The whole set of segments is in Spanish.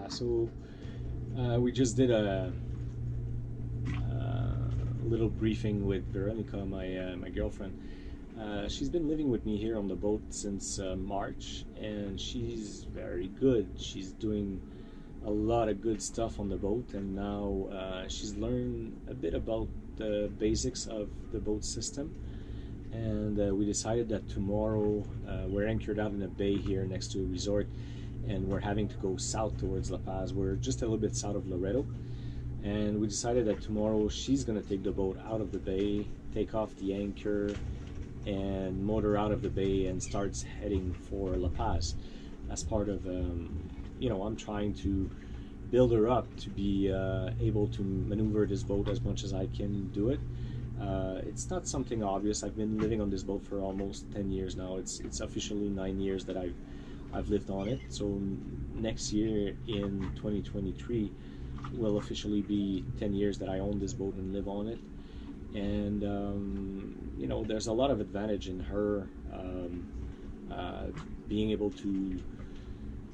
So we just did a little briefing with Veronica, my girlfriend. She's been living with me here on the boat since March, and she's very good. She's doing a lot of good stuff on the boat, and now she's learned a bit about the basics of the boat system. And we decided that tomorrow we're anchored out in a bay here next to a resort, and we're having to go south towards La Paz. We're just a little bit south of Laredo, and we decided that tomorrow she's gonna take the boat out of the bay, take off the anchor, and motor out of the bay and starts heading for La Paz. As part of you know, I'm trying to build her up to be able to maneuver this boat as much as I can do it. It's not something obvious. I've been living on this boat for almost 10 years now. It's officially 9 years that I've lived on it. So next year in 2023 will officially be 10 years that I own this boat and live on it. And you know, there's a lot of advantage in her being able to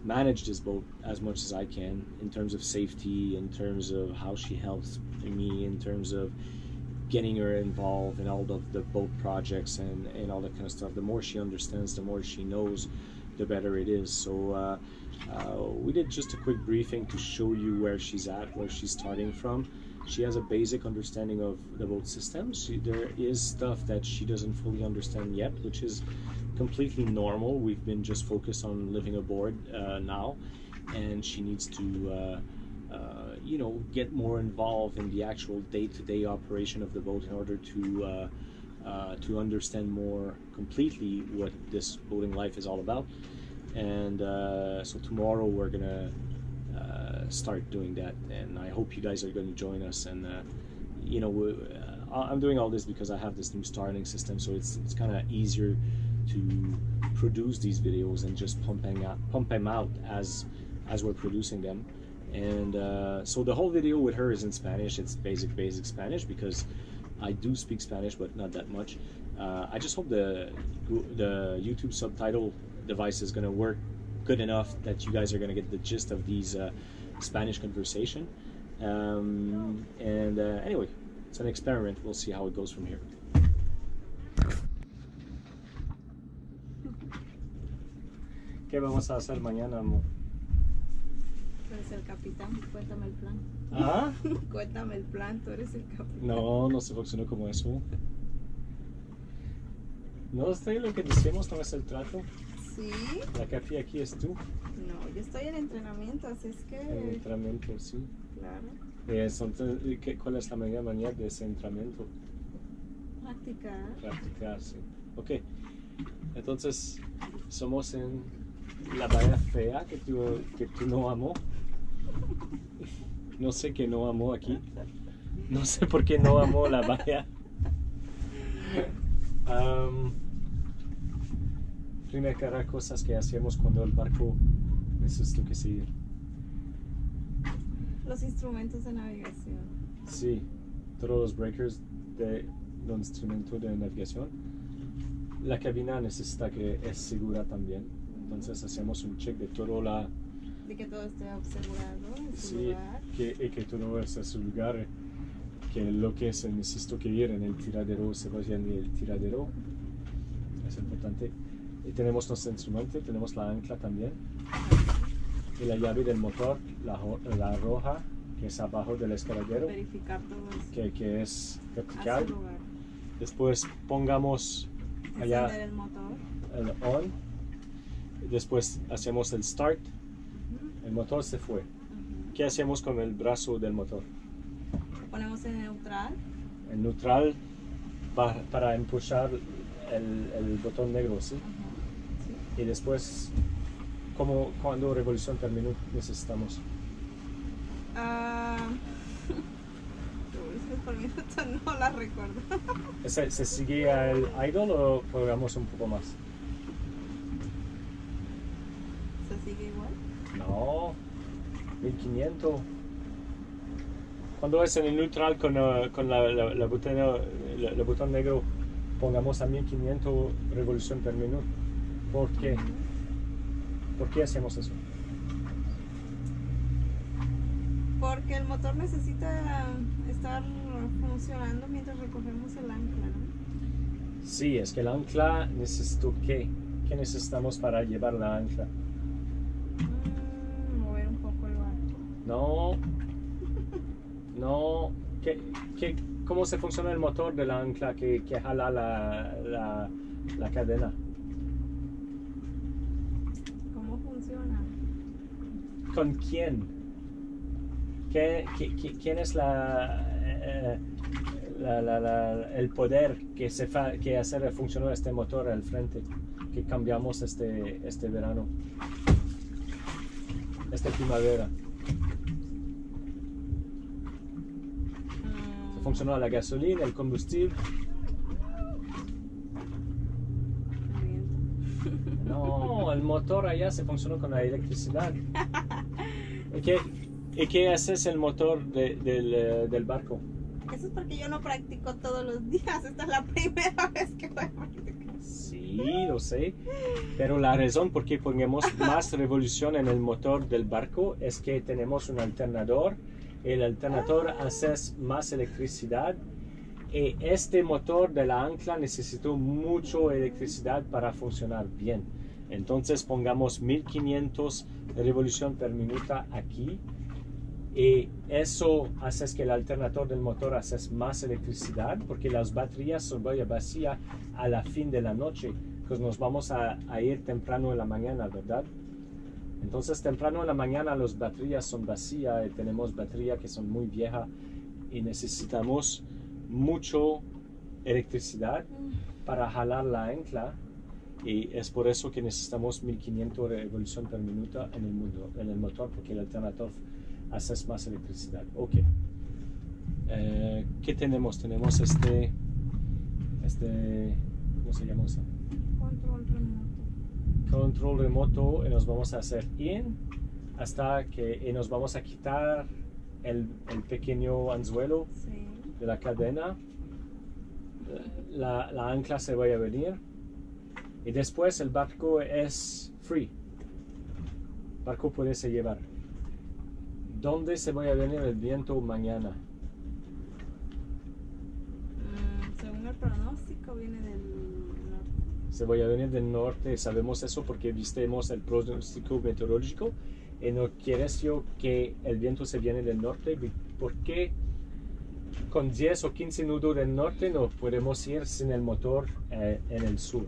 manage this boat as much as I can, in terms of safety, in terms of how she helps me, in terms of getting her involved in all of the boat projects and all that kind of stuff. The more she understands, the more she knows, the better it is. So we did just a quick briefing to show you where she's at, where she's starting from. She has a basic understanding of the boat system. There is stuff that she doesn't fully understand yet, which is completely normal. We've been just focused on living aboard now, and she needs to you know, get more involved in the actual day-to-day operation of the boat in order to understand more completely what this boating life is all about. And so tomorrow we're gonna start doing that, and I hope you guys are going to join us. And you know, I'm doing all this because I have this new starting system, so it's kind of easier to produce these videos and just pump them out as we're producing them. And so the whole video with her is in Spanish. It's basic Spanish because I do speak Spanish, but not that much. I just hope the YouTube subtitle device is going to work good enough that you guys are going to get the gist of these Spanish conversation. Anyway, it's an experiment. We'll see how it goes from here. ¿Qué vamos a hacer mañana, amor? Tú eres el capitán, cuéntame el plan. ¿Ah? Cuéntame el plan, tú eres el capitán. No, no se funciona como eso. No sé lo que decimos, no es el trato. ¿Sí? La café aquí es tú. No, yo estoy en entrenamiento, así es que... En entrenamiento, sí. Claro. Entonces, ¿cuál es la manera de ese entrenamiento? Practicar. Practicar, sí. Ok. Entonces, somos en la bahía fea que tú no amó. No sé qué no amó aquí. No sé por qué no amó la bahía. Primera cosas que hacemos cuando el barco necesita que seguir. Los instrumentos de navegación. Sí, todos los breakers de los instrumentos de navegación. La cabina necesita que es segura también. Entonces hacemos un check de todo de que todo esté asegurado en su sí, lugar. Que todo esté en su lugar. Que lo que se necesita que ir en el tiradero se vaya en el tiradero. Es importante. Y tenemos nuestro instrumento, tenemos la ancla también. Y la llave del motor, la roja, que es abajo del escaladero. Verificar todo eso. Que es vertical. A su lugar. Después pongamos allá Encender el motor. el on. Después hacemos el start. El motor se fue. ¿Qué hacemos con el brazo del motor? Lo ponemos en neutral. En neutral para empujar el botón negro, ¿sí? Sí. Y después, ¿cuándo revolución terminó necesitamos? Revolución por minuto no la recuerdo. ¿Se sigue el idle o probamos un poco más? ¿Se sigue igual? No, 1500. Cuando es en el neutral con el botón negro, pongamos a 1500 revoluciones por minuto. ¿Por qué? ¿Por qué hacemos eso? Porque el motor necesita estar funcionando mientras recogemos el ancla, ¿no? Sí, es que el ancla necesito ¿qué? ¿Qué necesitamos para llevar la ancla? Mover un poco el barco. No, no. ¿Cómo se funciona el motor del ancla que jala la cadena? ¿Cómo funciona? ¿Con quién? ¿Quién es el poder que hace funcionar este motor al frente que cambiamos este verano, esta primavera? ¿Se funcionó la gasolina, el combustible? No, el motor allá se funcionó con la electricidad. ¿Y qué haces el motor del barco? Eso es porque yo no practico todos los días. Esta es la primera vez que voy a practicar. Sí, lo sé. Pero la razón por qué ponemos más revolución en el motor del barco es que tenemos un alternador. El alternador hace más electricidad. Y este motor de la ancla necesitó mucha electricidad para funcionar bien. Entonces pongamos 1500 revoluciones por minuto aquí. Y eso hace que el alternador del motor hace más electricidad porque las baterías son vacías a la fin de la noche. Pues nos vamos a ir temprano en la mañana, ¿verdad? Entonces temprano en la mañana las baterías son vacías y tenemos baterías que son muy viejas y necesitamos mucho electricidad para jalar la ancla y es por eso que necesitamos 1500 revoluciones por minuto en el motor porque el alternador hace más electricidad. Ok. ¿Qué tenemos? Tenemos ¿cómo se llama eso? Control remoto. Control remoto y nos vamos a hacer in hasta que y nos vamos a quitar el pequeño anzuelo de la cadena. La ancla se va a venir y después el barco es free. El barco puede se llevar. ¿Dónde se va a venir el viento mañana? Según el pronóstico viene del norte. Se va a venir del norte, sabemos eso porque vistemos el pronóstico meteorológico y no quieres yo que el viento se viene del norte porque con 10 o 15 nudos del norte no podemos ir sin el motor en el sur.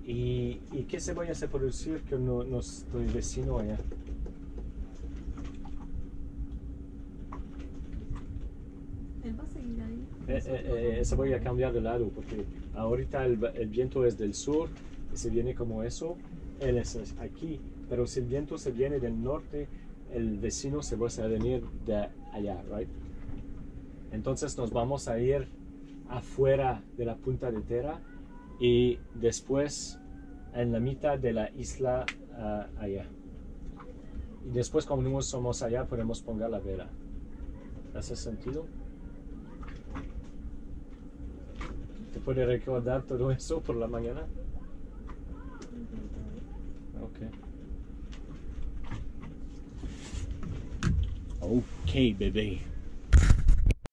¿Y qué se va a hacer producir con nuestro vecino allá? Él va a seguir ahí. Se voy a cambiar de lado porque ahorita el viento es del sur y se viene como eso, él es aquí, pero si el viento se viene del norte, el vecino se va a venir de allá, right? Entonces nos vamos a ir afuera de la punta de tierra y después en la mitad de la isla allá. Y después cuando somos allá podemos poner la vela. ¿Hace sentido? ¿Te puede recordar todo eso por la mañana? Ok. Ok, bebé.